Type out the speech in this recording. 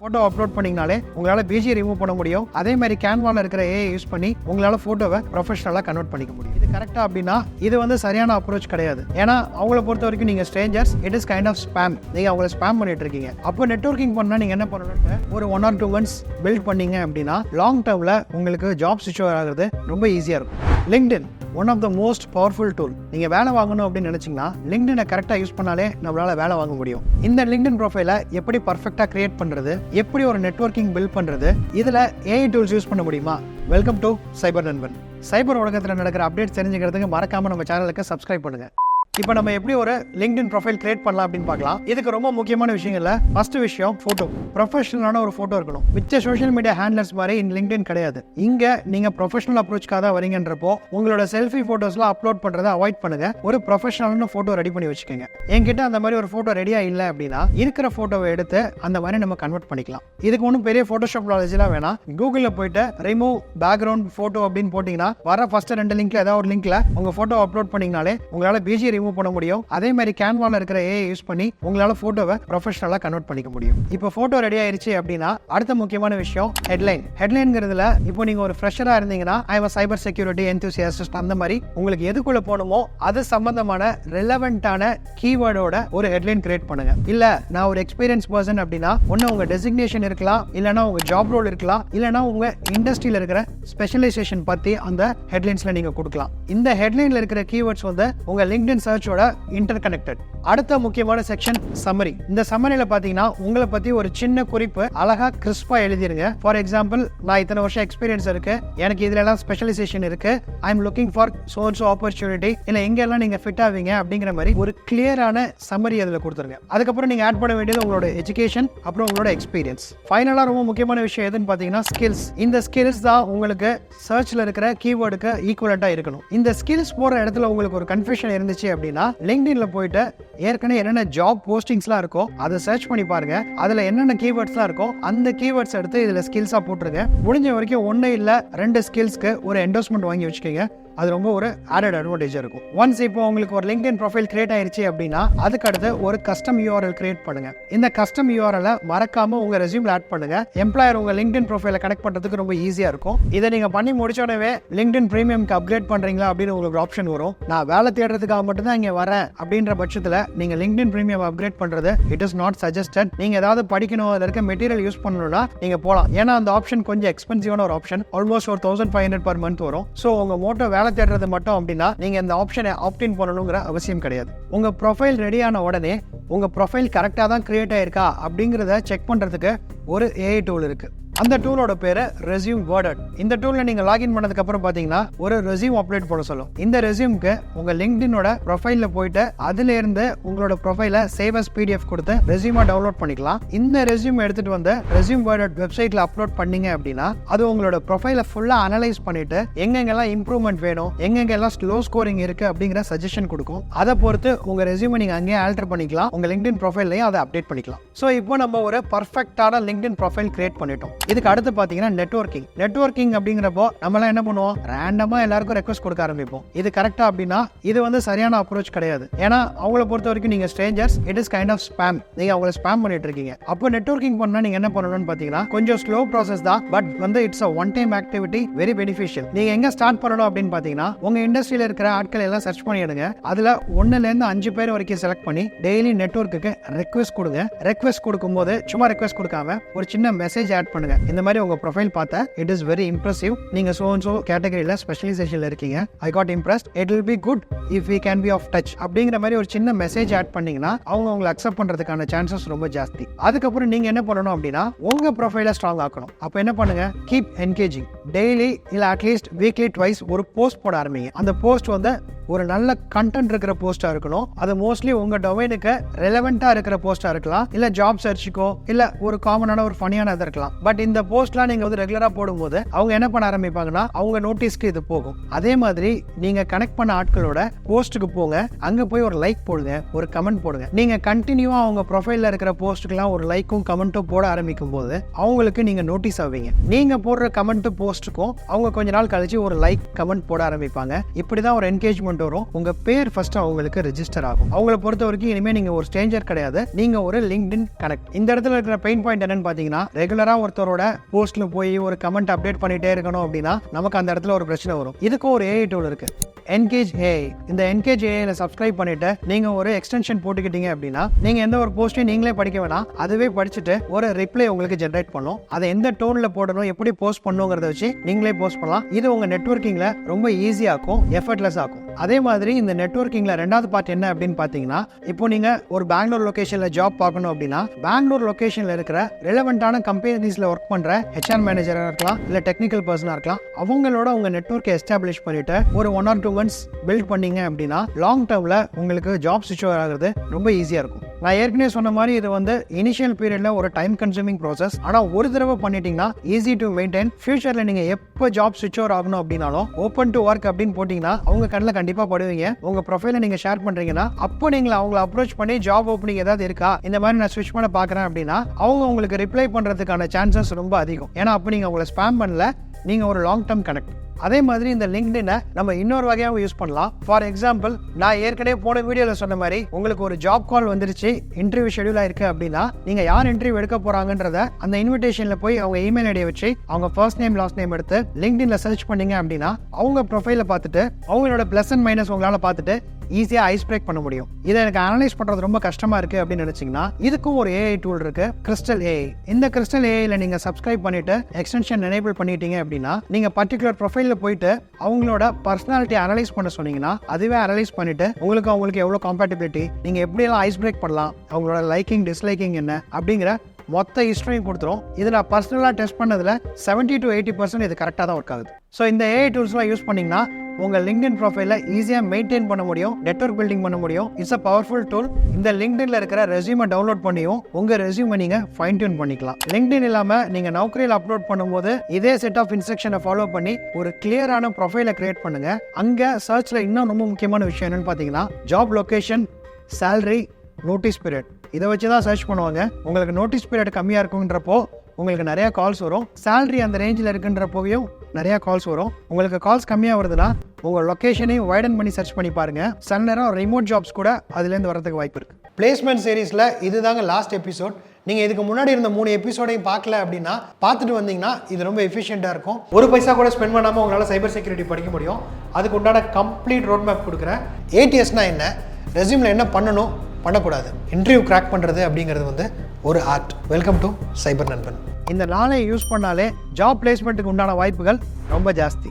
Photo upload பண்ணிங்கனாலே உங்களால் PG remove பண்ண முடியும். அதே மாதிரி கேன்வாவில் இருக்கிற ஏஐ யூஸ் பண்ணி உங்களால் ஃபோட்டோவை ப்ரொஃபஷனலாக கன்வெர்ட் பண்ணிக்க முடியும். இது கரெக்டாக அப்படின்னா இது வந்து சரியான அப்ரோச் கிடையாது. ஏன்னா அவங்கள பொறுத்த வரைக்கும் நீங்கள் strangers, it is kind of spam. நீங்கள் அவங்கள ஸ்பேம் பண்ணிட்டு இருக்கீங்க. அப்போ நெட்வொர்க்கிங் பண்ணால் நீங்கள் என்ன பண்ணணும்னு ஒரு 1 or 2 months பில்ட் பண்ணீங்க அப்படின்னா லாங் டேர்மில் உங்களுக்கு ஜாப் சிச்சுவேட் ஆகிறது ரொம்ப ஈஸியாக இருக்கும். LinkedIn one of the most powerful tool. நீங்கள் வேலை வாங்கணும் அப்படின்னு நினச்சிங்கன்னா லிங்க்டினை கரெக்டாக யூஸ் பண்ணாலே நம்மளால் வேலை வாங்க முடியும். இந்த லிங்க்டின் ப்ரொஃபைலை எப்படி பர்ஃபெக்டாக கிரியேட் பண்ணுறது, எப்படி ஒரு நெட்வொர்க்கிங் பில்ட் பண்ணுறது, இதில் ஏஐ டூல்ஸ் யூஸ் பண்ண முடியுமா? வெல்கம் டு சைபர் நண்பன். சைபர் உலகத்தில் நடக்கிற அப்டேட் தெரிஞ்சுக்கிறதுக்கு மறக்காமல் நம்ம சேனலுக்கு சப்ஸ்கிரைப் பண்ணுங்கள். இப்போ நம்ம எப்படி ஒரு லிங்க்டின் ப்ரொஃபைல் கிரியேட் பண்ணலாம் அப்படின்னு பார்க்கலாம். இதுக்கு ரொம்ப முக்கியமான விஷயங்கள்ல ஃபர்ஸ்ட் விஷயம் ஃபோட்டோ. ப்ரொஃபஷனலான ஒரு ஃபோட்டோ இருக்கணும். மிச்ச சோஷியல் மீடியா ஹேண்ட்லர்ஸ் மாதிரி லிங்க்டின் கிடையாது. இங்க நீங்க ப்ரொஃபஷனல் அப்ரோச்காக தான் வரீங்கன்றப்போ உங்களோட செல்ஃபி போட்டோஸ்லாம் அப்லோட் பண்றதை அவாய்ட் பண்ணுங்க. ஒரு ப்ரொஃபஷனலான ஃபோட்டோ ரெடி பண்ணி வச்சுக்கோங்க. என்கிட்ட அந்த மாதிரி ஒரு ஃபோட்டோ ரெடியா இல்லை அப்படின்னா இருக்கிற ஃபோட்டோவை எடுத்து அந்த மாதிரி நம்ம கன்வெர்ட் பண்ணிக்கலாம். இதுக்கு ஒன்றும் பெரிய ஃபோட்டோஷாப் நாலேஜ்லாம் வேணாம். கூகுளில் போயிட்டு ரிமூவ் பேக்ரவுண்ட் ஃபோட்டோ அப்படின்னு போட்டிங்கன்னா வர ஃபர்ஸ்ட் 2 லிங்க்ல ஏதாவது ஒரு லிங்க்ல உங்க ஃபோட்டோ அப்லோட் பண்ணீங்கனாலே உங்களால் பிஜி ரிமூவ் பண்ண முடியும். அதே மாதிரி கேன்வால இருக்கிற ஏஐ யூஸ் பண்ணி உங்களால போட்டோவை ப்ரொஃபஷனலா கன்வெர்ட் பண்ணிக்க முடியும். இப்போ போட்டோ ரெடி ஆயிருச்சு அப்படின்னா அடுத்த முக்கியமான விஷயம் ஹெட்லைன். ஹெட்லைன்ங்கிறதுல இப்போ நீங்க ஒரு ஃப்ரெஷரா இருந்தீங்கன்னா I was cyber security enthusiast அந்த மாதிரி உங்களுக்கு எதுக்குள்ள போகணுமோ அது சம்பந்தமான ரெலவென்ட்டான கீவேர்டோட ஒரு ஹெட்லைன் கிரியேட் பண்ணுங்க. இல்ல நான் ஒரு எக்ஸ்பீரியன்ஸ் பர்சன் அப்படின்னா ஒன்னு உங்க டெசிக்னேஷன் இருக்கலாம், இல்லனா உங்க ஜாப் ரோல் இருக்கலாம், இல்லனா உங்க இண்டஸ்ட்ரியில இருக்கிற ஸ்பெஷலைசேஷன் பத்தி அந்த ஹெட்லைன்ஸ்ல நீங்க கொடுக்கலாம். இந்த ஹெட்லைன்ல இருக்கிற கீவேர்ட்ஸ் வந்து உங்க லிங்க்டின் சர்ச்சோட இன்டர்கனெக்டட். அடுத்த முக்கியமான செக்ஷன் சம்மரி. இந்த சம்மரியில பாத்தீங்கன்னா உங்களை பத்தி ஒரு சின்ன குறிப்பு அழகா கிறிஸ்பா எழுதிருங்க. ஃபார் எக்ஸாம்பிள், நான் இத்தனை வருஷம் எக்ஸ்பீரியன்ஸ் இருக்கு, எனக்கு இதுல எல்லாம் ஸ்பெஷலைசேஷன் இருக்கு, I am looking for so and so opportunity, இல்ல எங்க எல்லாம் நீங்க ஃபிட் ஆவீங்க அப்படிங்கிற மாதிரி ஒரு கிளியரான சம்மரி அதுல கொடுத்துருங்க. அதுக்கப்புறம் நீங்க ஆட் பண்ண வேண்டியது உங்களோட எஜுகேஷன், அப்புறம் உங்களோட எக்ஸ்பீரியன்ஸ். ஃபைனலா ரொம்ப முக்கியமான விஷயம் எதுன்னு பாத்தீங்கன்னா ஸ்கில்ஸ். இந்த ஸ்கில்ஸ் தான் உங்களுக்கு சர்ச்ல இருக்கிற கீவேர்டுக்கு ஈக்குவலண்டா இருக்கணும். இந்த ஸ்கில்ஸ் போற இடத்துல உங்களுக்கு ஒரு கன்ஃபியூஷன் இருந்துச்சு அப்படின்னா லிங்க்டின்ல போயிட்டு ஏற்கனவே என்னென்ன ஜாப் போஸ்டிங்ஸ்லாம் இருக்கோ அதை சர்ச் பண்ணி பாருங்க. அதுல என்னென்ன கீவேர்ட்ஸ்லாம் இருக்கோ அந்த கீவேர்ட்ஸ் எடுத்து இதுல ஸ்கில்ஸா போட்டுருங்க. முடிஞ்ச வரைக்கும் 1 இல்ல 2 ஸ்கில்ஸ்க்கு ஒரு என்டோஸ்மெண்ட் வாங்கி வச்சுக்கோங்க. அது ரொம்ப ஒரு ஆடட் அட்வான்டேஜா இருக்கும். ஒன்ஸ் இப்போ உங்களுக்கு ஒரு லிங்க்டின் ப்ரொஃபைல் கிரியேட் ஆயிருச்சு அப்படின்னா அதுக்கு அடுத்து ஒரு கஸ்டம் யூஆர்எல் கிரியேட் பண்ணுங்க. இந்த கஸ்டம் யூஆர்எல் மறக்காம உங்க ரெஸ்யூம்ல ஆட் பண்ணுங்க. எம்ப்ளாயர் உங்க லிங்க்டின் ப்ரொஃபைலை கனெக்ட் பண்றதுக்கு ரொம்ப ஈஸியா இருக்கும். இதை நீங்க பண்ணி முடிச்ச உடனே லிங்க்டின் பிரீமியம்க்கு அப்கிரேட் பண்றீங்களா அப்படின்னு உங்களுக்கு ஆப்ஷன் வரும். நான் வேலை தேடுறதுக்காக மட்டும் தான் இங்க வரேன் அப்படின்ற பட்சத்துல நீங்க லிங்க்டின் பிரீமியம் அப்கிரேட் பண்றது இட் இஸ் நாட் சஜஸ்டட். நீங்க ஏதாவது படிக்கணும், அதில் இருக்க மெட்டீரியல் யூஸ் பண்ணணும்னா நீங்க போலாம். ஏன்னா அந்த ஆப்ஷன் கொஞ்சம் எக்ஸ்பென்சிவான ஒரு ஆப்ஷன். ஆல்மோஸ்ட் ஒரு 1500 per month வரும். ஸோ உங்க மோட்டோ வேலை தேடுறது மட்டும் அப்படின்னா நீங்க இந்த ஆப்ஷனை ஆப்டின் பண்ணணுங்கிற அவசியம் கிடையாது. உங்க ப்ரொஃபைல் ரெடியான உடனே உங்க ப்ரொஃபைல் கரெக்டா தான் கிரியேட் ஆயிருக்கா அப்படிங்கறத செக் பண்றதுக்கு ஒரு ஏஐ டூல் இருக்கு. அந்த டூலோட பேரு ரெஸ்யூம் வேர்டட். இந்த டூல்ல நீங்க லாகின் பண்ணதுக்கு அப்புறம் பாத்தீங்கன்னா ஒரு ரெஸ்யூம் அப்லோட் பண்ண சொல்லும். இந்த ரெஸ்யூம்க்கு உங்க லிங்க்டினோட ப்ரொஃபைல்ல போயிட்டு அதுல இருந்து உங்களோட ப்ரொஃபைல சேவ் அஸ் PDF கொடுத்து ரெஸ்யூமா டவுன்லோட் பண்ணிக்கலாம். இந்த ரெஸ்யூம் எடுத்துட்டு வந்து ரெஸ்யூம் வேர்டட் வெப்சைட்ல அப்லோட் பண்ணீங்க அப்படின்னா அது உங்களோட ப்ரொஃபைல ஃபுல்லா அனலைஸ் பண்ணிட்டு எங்கெங்கெல்லாம் இம்ப்ரூவ்மெண்ட் வேணும், எங்கெங்கெல்லாம் ஸ்லோ ஸ்கோரிங் இருக்கு அப்படிங்கிற சஜஷன் கொடுக்கும். அதை பொறுத்து உங்க ரெஸ்யூமை நீங்க அங்கேயே ஆல்டர் பண்ணிக்கலாம். உங்க லிங்க்டின் ப்ரொஃபைல்லையும் அதை அப்டேட் பண்ணிக்கலாம். ஸோ இப்போ நம்ம ஒரு பர்ஃபெக்டான லிங்க்டின் ப்ரொஃபைல் கிரியேட் பண்ணிட்டோம். இதுக்கு அடுத்து பாத்தீங்கன்னா நெட்வொர்க்கிங் அப்படிங்கிறப்போ நம்ம என்ன பண்ணுவோம், ரேண்டமா எல்லாருக்கும் ரெக்வெஸ்ட் கொடுக்க ஆரம்பிப்போம். இது கரெக்டா அப்படின்னா இது வந்து சரியான அப்ரோச் கிடையாது. ஏன்னா அவங்கள பொறுத்த வரைக்கும் நீங்க strangers, it is kind of spam. நீங்க அவங்கள ஸ்பேம் பண்ணிட்டு இருக்கீங்க. அப்போ நெட்வொர்க்கிங் பண்ணா நீங்க என்ன பண்ணணும்னு பாத்தீங்கன்னா கொஞ்சம் ஸ்லோ ப்ராசஸ் தான், பட் வந்து it's a one time activity, very beneficial. நீங்க எங்க ஸ்டார்ட் பண்ணணும் அப்படின்னு பாத்தீங்கன்னா உங்க இண்டஸ்ட்ரியில இருக்கிற ஆட்கள் எல்லாம் சர்ச் பண்ணிடுங்க. அதுல 1 ல இருந்து 5 பேர் வரைக்கும் செலக்ட் பண்ணி டெய்லி நெட்வொர்க்குக்கு ரெக்வெஸ்ட் கொடுங்க. ரெக்வெஸ்ட் கொடுக்கும்போது சும்மா ரெக்வெஸ்ட் கொடுக்காம ஒரு சின்ன மெசேஜ் ஆட் பண்ணுங்க. இந்த மாதிரி உங்க ப்ரொஃபைல் பார்த்தா இட் இஸ் வெரி இம்ப்ரெசிவ். நீங்க சோ அண்ட் சோ கேட்டகரியில ஸ்பெஷலைசேஷன்ல இருக்கீங்க. I got impressed. It will be good if we can be of touch அப்படிங்கிற மாதிரி ஒரு சின்ன மெசேஜ் ஆட் பண்ணீங்கன்னா அவங்க உங்களை அக்செப்ட் பண்றதுக்கான சான்சஸ் ரொம்ப ஜாஸ்தி. அதுக்கப்புறம் நீங்க என்ன பண்ணணும் அப்படின்னா உங்க ப்ரொஃபைலை ஸ்ட்ராங் ஆக்கணும். அப்ப என்ன பண்ணுங்க, கீப் என்கேஜிங். டெய்லி இல்ல அட்லீஸ்ட் வீக்லி ட்வைஸ் ஒரு போஸ்ட் போட ஆரம்பிங்க. அந்த போஸ்ட் வந்து ஒரு நல்ல கண்டென்ட் இருக்கிற போஸ்டா இருக்கணும். அது மோஸ்ட்லி உங்க டொமைனுக்கு ரெலவெண்டா இருக்கிற போஸ்டா இருக்கலாம், இல்ல ஜாப் சர்ச்சுக்கோ இல்ல ஒரு காமனான ஒரு ஃபனியான இருக்கலாம். பட் இந்த போஸ்ட்லாம் நீங்க வந்து ரெகுலரா போடும்போது அவங்க என்ன பண்ண ஆரம்பிப்பாங்கன்னா அவங்க நோட்டீஸ்க்கு இது போகும். அதே மாதிரி நீங்க கனெக்ட் பண்ண ஆட்களோட போஸ்ட்டுக்கு போங்க, அங்க போய் ஒரு லைக் போடுங்க, ஒரு கமெண்ட் போடுங்க. நீங்க கண்டினியூவா அவங்க ப்ரொஃபைல்ல இருக்கிற போஸ்ட்டுக்கெல்லாம் ஒரு லைக்கும் கமெண்ட்டும் போட ஆரம்பிக்கும் போது அவங்களுக்கு நீங்க நோட்டீஸ் ஆவீங்க. நீங்க போடுற கமெண்ட் போஸ்ட்டுக்கும் அவங்க கொஞ்ச நாள் கழிச்சு ஒரு லைக் கமெண்ட் போட ஆரம்பிப்பாங்க. இப்படிதான் ஒரு என்கேஜ்மெண்ட் கொண்டு வரும். உங்க பேர் ஃபர்ஸ்ட் அவங்களுக்கு ரெஜிஸ்டர் ஆகும். அவங்கள பொறுத்த வரைக்கும் இனிமே நீங்க ஒரு ஸ்ட்ரேஞ்சர் கிடையாது, நீங்க ஒரு லிங்க்டின் கனெக்ட். இந்த இடத்துல இருக்கிற பெயின் பாயிண்ட் என்னன்னு பாத்தீங்கன்னா, ரெகுலரா ஒருத்தரோட போஸ்ட்ல போய் ஒரு கமெண்ட் அப்டேட் பண்ணிட்டே இருக்கணும் அப்படின்னா நமக்கு அந்த இடத்துல ஒரு பிரச்சனை வரும். இதுக்கும் ஒரு AI டூல் இருக்கு, என்கேஜ் AI. இந்த என்கேஜ் AI சப்ஸ்கிரைப் பண்ணிட்டு நீங்க ஒரு எக்ஸ்டென்ஷன் போட்டுக்கிட்டீங்க அப்படின்னா நீங்க எந்த ஒரு போஸ்டையும் நீங்களே படிக்க வேணாம், அதுவே படிச்சுட்டு ஒரு ரிப்ளை உங்களுக்கு ஜென்ரேட் பண்ணும். அதை எந்த டோன்ல போடணும், எப்படி போஸ்ட் பண்ணுங்கிறத வச்சு நீங்களே போஸ்ட் பண்ணலாம். இது உங்க நெட்வொர்க்கிங்ல ரொம்ப ஈஸியாக்கும், எஃபர்ட்லெஸ் ஆகும். அதே மாதிரி இந்த நெட்வொர்க்கிங்ல ரெண்டாவது பார்ட் என்ன அப்படின்னு பாத்தீங்கன்னா, இப்போ நீங்க ஒரு பெங்களூர் லொகேஷன்ல ஜாப் பார்க்கணும் அப்படின்னா பெங்களூர் லொகேஷன்ல இருக்கிற ரெலவெண்டான கம்பெனிஸ்ல ஒர்க் பண்ற HR மேனேஜரா இருக்கலாம், இல்ல டெக்னிக்கல் பர்சனா இருக்கலாம், அவங்களோட உங்க நெட்வொர்க்கை எஸ்டாப்ளிஷ் பண்ணிட்டு ஒரு 1 or 2 months பில்ட் பண்ணீங்க அப்படின்னா லாங் டேர்ம்ல உங்களுக்கு ஜாப் ஸ்விட்ச் ஓவர் ஆகுறது ரொம்ப ஈஸியா இருக்கும். நான் ஏற்கனவே சொன்ன மாதிரி இது வந்து இனிஷியல் பீரியட்ல ஒரு டைம் கன்சூமிங் ப்ராசஸ். ஆனா ஒரு தடவை பண்ணிட்டீங்கன்னா ஈஸி டு மெயின்டைன். ஃபியூச்சர்ல நீங்க எப்போ ஜாப் ஸ்விட்ச் ஓவர் ஆகணும் அப்படின்னாலும் ஓப்பன் டு ஒர்க் அப்படின்னு போட்டீங்கன்னா அவங்க கண்ணில் கண்டிப்பா படுவீங்க. உங்க ப்ரொஃபைல நீங்க ஷேர் பண்றீங்கன்னா அப்போ நீங்க அவங்களை அப்ரோச் பண்ணி ஜாப் ஓப்பனிங் ஏதாவது இருக்கா, இந்த மாதிரி நான் ஸ்விட்ச் பண்ண பாக்குறேன் அப்படின்னா அவங்க உங்களுக்கு ரிப்ளை பண்றதுக்கான சான்சஸ் ரொம்ப அதிகம். ஏன்னா அப்போ நீங்க அவங்களை ஸ்பேம் பண்ணல, நீங்க ஒரு லாங் டேர்ம் கனெக்ட். அதே மாதிரி இந்த லிங்க்டினை நம்ம இன்னொரு வகையாக யூஸ் பண்ணலாம். ஃபார் எக்ஸாம்பிள், நான் ஏற்கனவே போன வீடியோவில் சொன்ன மாதிரி உங்களுக்கு ஒரு ஜாப் கால் வந்துருச்சு, இன்டர்வியூ ஷெடியூல் ஆயிருக்கு அப்படின்னா நீங்க யார் இன்டர்வியூ எடுக்க போறாங்கன்றத அந்த இன்விடேஷன்ல போய் அவங்க இமெயில் ஐடியை வச்சு அவங்க ஃபர்ஸ்ட் நேம் லாஸ்ட் நேம் எடுத்து லிங்க்டின்ல சர்ச் பண்ணீங்க அப்படின்னா அவங்க ப்ரொஃபைல பார்த்துட்டு அவங்களோட பிளஸ் அண்ட் மைனஸ் உங்களால பார்த்துட்டு ஈஸியா ஐஸ் பிரேக் பண்ண முடியும். இதை எனக்கு அனலைஸ் பண்றது ரொம்ப கஷ்டமா இருக்கு அப்படின்னு நினைச்சீங்கன்னா இதுக்கும் ஒரு AI டூல் இருக்கு, கிறிஸ்டல் AI. இந்த கிறிஸ்டல் AIல நீங்க சப்ஸ்கிரைப் பண்ணிட்டு எக்ஸ்டென்ஷன் எனேபிள் பண்ணிட்டீங்க அப்படின்னா நீங்க பர்டிகுலர் ப்ரொஃபைல்ல போயிட்டு அவங்களோட பர்சனாலிட்டி அனலைஸ் பண்ண சொன்னீங்கன்னா அதுவே அனலைஸ் பண்ணிட்டு அவங்களுக்கு எவ்வளவு காம்பேட்டிபிலிட்டி, நீங்க எப்படி எல்லாம் ஐஸ் பிரேக் பண்ணலாம், அவங்களோட லைக்கிங் டிஸ்லைக்கிங் என்ன அப்படிங்கிற மொத்த ஹிஸ்டரியும் கொடுத்துரும். இதில் பர்சனலாக டெஸ்ட் பண்ணதில் 70 to 80% இது கரெக்டாக தான் ஒர்க் ஆகுது. ஸோ இந்த AI டூல்ஸ்லாம் யூஸ் பண்ணிங்கன்னா உங்கள் லிங்க்டின் ப்ரொஃபைலை ஈஸியாக மெயின்டைன் பண்ண முடியும், நெட்வொர்க் பில்டிங் பண்ண முடியும். It's a powerful tool. இந்த லிங்க்டின்ல இருக்கிற ரெஸ்யூமை டவுன்லோட் பண்ணியும் உங்கள் ரெஸ்யூமை நீங்கள் ஃபைன் டியூன் பண்ணிக்கலாம். லிங்க்டின் இல்லாமல் நீங்கள் நௌக்கரியில் அப்லோட் பண்ணும்போது இதே செட் ஆஃப் இன்ஸ்ட்ரக்ஷனை ஃபாலோ பண்ணி ஒரு கிளியரான ப்ரொஃபைலை கிரியேட் பண்ணுங்க. அங்கே சர்ச்சில் இன்னும் ரொம்ப முக்கியமான விஷயம் என்னன்னு பார்த்தீங்கன்னா job location, salary, notice period, இதை வச்சு தான் சர்ச் பண்ணுவாங்க. உங்களுக்கு நோட்டீஸ் பீரியட் கம்மியாக இருக்குன்றப்போ உங்களுக்கு நிறைய கால்ஸ் வரும், சேலரி அந்த ரேஞ்சில் இருக்குன்றப்போவையும் நிறைய கால்ஸ் வரும். உங்களுக்கு கால்ஸ் கம்மியாக வருதுன்னா உங்கள் லொக்கேஷனையும் வைடன் பண்ணி சர்ச் பண்ணி பாருங்க. சில நேரம் ரிமோட் ஜாப்ஸ் கூட அதுலேருந்து வரதுக்கு வாய்ப்பு இருக்கு. பிளேஸ்மெண்ட் சீரீஸில் இதுதாங்க லாஸ்ட் எபிசோட். நீங்கள் இதுக்கு முன்னாடி இருந்த 3 எபிசோடையும் பார்க்கல அப்படின்னா பார்த்துட்டு வந்தீங்கன்னா இது ரொம்ப எஃபிஷியண்டாக இருக்கும். ஒரு பைசா கூட ஸ்பெண்ட் பண்ணாமல் உங்களால் சைபர் செக்யூரிட்டி படிக்க முடியும். அதுக்கு உண்டான கம்ப்ளீட் ரோட் மேப் கொடுக்குறேன். ATSனா என்ன, ரெஸ்யூமில் என்ன பண்ணணும் பண்ணக்கூடாது, இன்டர்வியூ கிராக் பண்ணுறது அப்படிங்கிறது வந்து ஒரு ஆர்ட். வெல்கம் டு சைபர் நண்பன். இந்த நாளை யூஸ் பண்ணாலே ஜாப் பிளேஸ்மெண்ட்டுக்கு உண்டான வாய்ப்புகள் ரொம்ப ஜாஸ்தி.